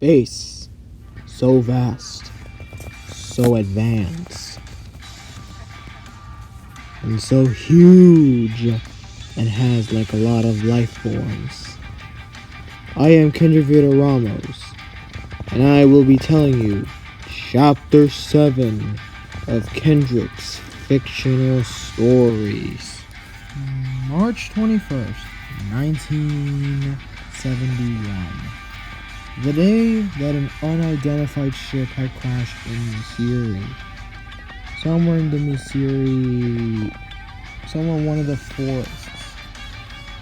Space, so vast, so advanced, and so huge, and has like a lot of life forms. I am Kendrick viera-ramos, and I will be telling you Chapter 7 of Kendrick's fictional stories. March 21st, 1971. The day that an unidentified ship had crashed in Missouri. Somewhere in the Missouri, somewhere in one of the forests,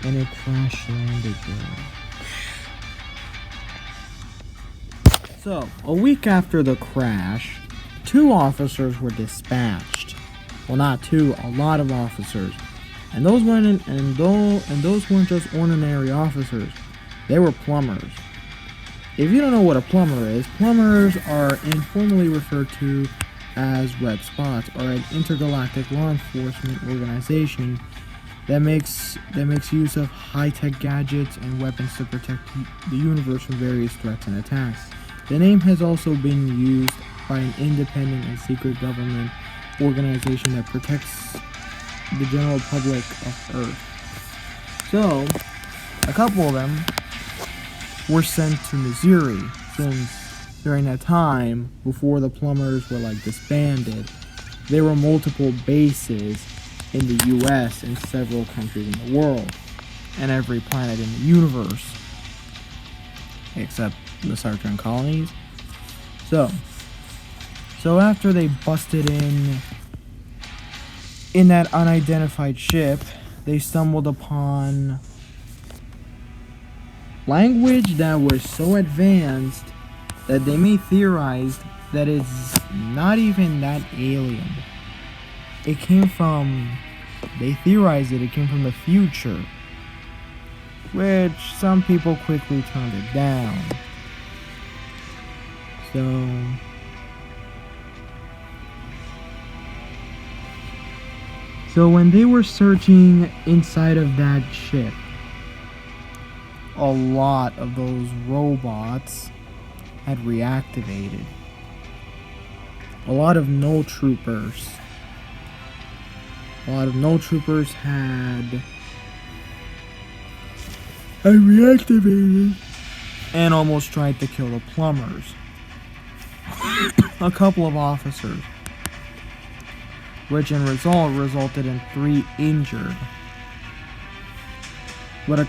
and it crash landed there. So, a week after the crash, 2 officers were dispatched. Well, not 2, a lot of officers. And those weren't just ordinary officers. They were plumbers. If you don't know what a plumber is, plumbers are informally referred to as Red Spots, or an intergalactic law enforcement organization that makes use of high-tech gadgets and weapons to protect the universe from various threats and attacks. The name has also been used by an independent and secret government organization that protects the general public of Earth. So, a couple of them were sent to Missouri, since during that time, before the plumbers were disbanded, there were multiple bases in the US and several countries in the world, and every planet in the universe, except the Southern colonies. So after they busted in that unidentified ship, they stumbled upon language that was so advanced that they may theorize that it's not even that alien. They theorized it came from the future, which some people quickly turned it down. So when they were searching inside of that ship, a lot of those robots had reactivated. A lot of Null troopers had reactivated and almost tried to kill the plumbers. A couple of officers, which in result resulted in 3 injured. But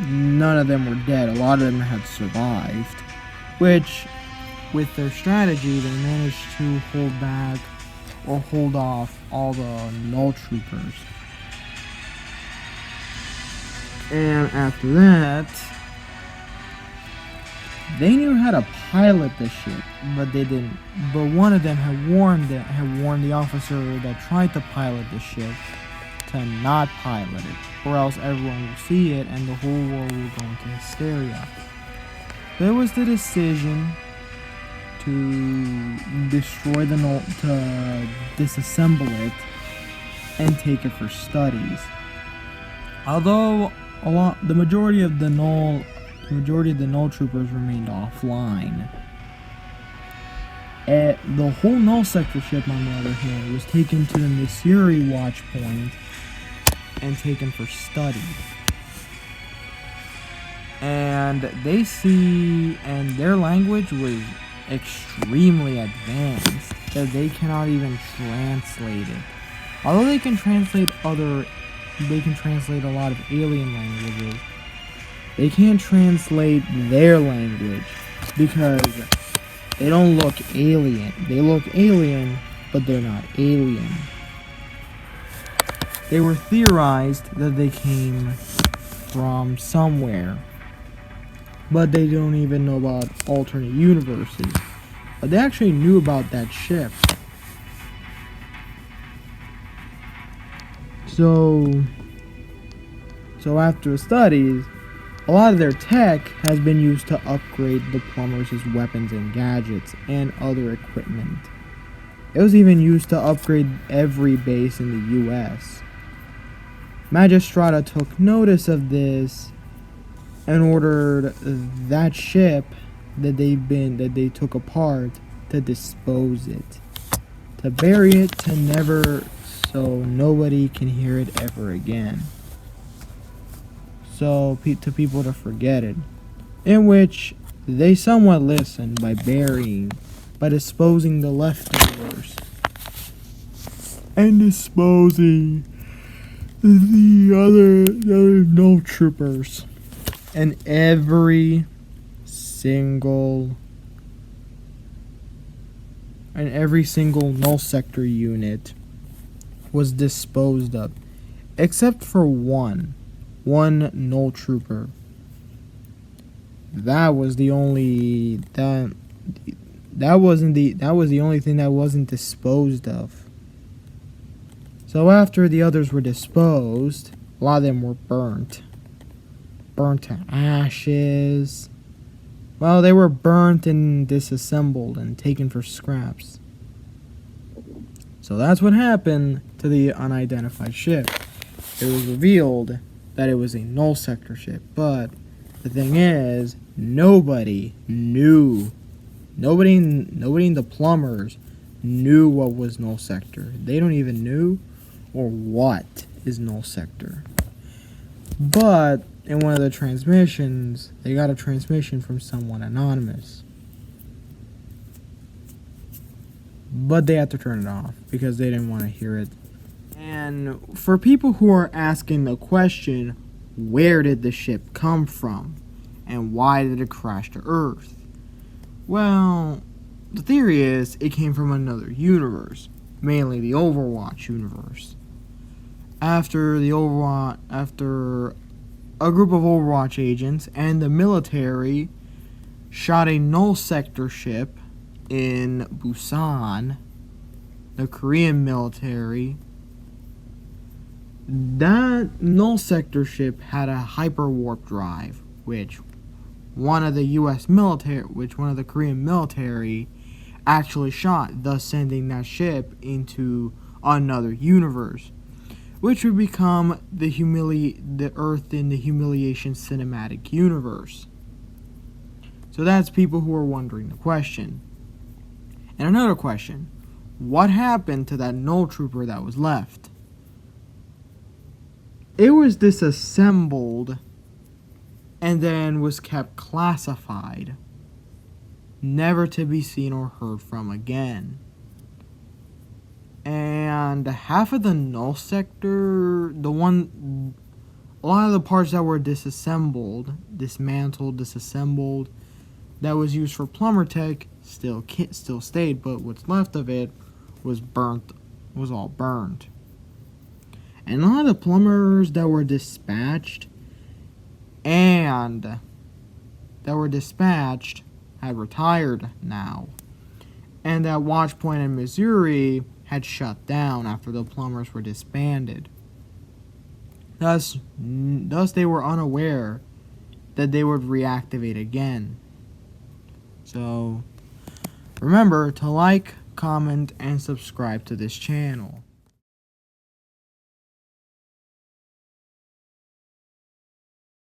none of them were dead. A lot of them had survived, which, with their strategy, they managed to hold off all the Null troopers. And after that, they knew how to pilot the ship, but they didn't. But one of them had warned the officer that tried to pilot the ship to not pilot it, or else everyone will see it and the whole world will go into hysteria. There was the decision to destroy the Null, to disassemble it and take it for studies. Although the majority of the Null troopers remained offline. The whole Null sector ship, on the other hand, was taken to the Missouri watch point and taken for study. And their language was extremely advanced that they cannot even translate it. Although they can translate a lot of alien languages, they can't translate their language because they don't look alien. They look alien, but they're not alien. They were theorized that they came from somewhere, but they don't even know about alternate universes. But they actually knew about that ship. So after studies, a lot of their tech has been used to upgrade the plumbers' weapons and gadgets and other equipment. It was even used to upgrade every base in the US. Magistrata took notice of this and ordered that ship that they took apart to dispose it, to bury it, to never, so nobody can hear it ever again. So to people to forget it, in which they somewhat listened by disposing the leftovers and disposing the other Null troopers, and every single Null sector unit was disposed of, except for one Null trooper. That was the only thing that wasn't disposed of. So after the others were disposed, a lot of them were burnt to ashes. Well, they were burnt and disassembled and taken for scraps. So that's what happened to the unidentified ship. It was revealed that it was a Null sector ship, but the thing is, nobody in the plumbers knew what was Null sector. They don't even knew or what is Null sector. But in one of the transmissions, they got a transmission from someone anonymous. But they had to turn it off because they didn't want to hear it. And for people who are asking the question, where did the ship come from? And why did it crash to Earth? Well, the theory is it came from another universe, mainly the Overwatch universe. After a group of Overwatch agents and the military shot a Null sector ship in Busan, the Korean military, that Null sector ship had a hyperwarp drive, which one of the Korean military actually shot, thus sending that ship into another universe, which would become the Earth in the Humiliation cinematic universe. So that's people who are wondering the question. And another question, what happened to that Null trooper that was left? It was disassembled and then was kept classified, never to be seen or heard from again. And half of the Null sector, a lot of the parts that were dismantled, disassembled, that was used for plumber tech still stayed, but what's left of it was all burned. And a lot of the plumbers that were dispatched had retired now. And that watch point in Missouri had shut down after the plumbers were disbanded. Thus they were unaware that they would reactivate again. So remember to like, comment, and subscribe to this channel.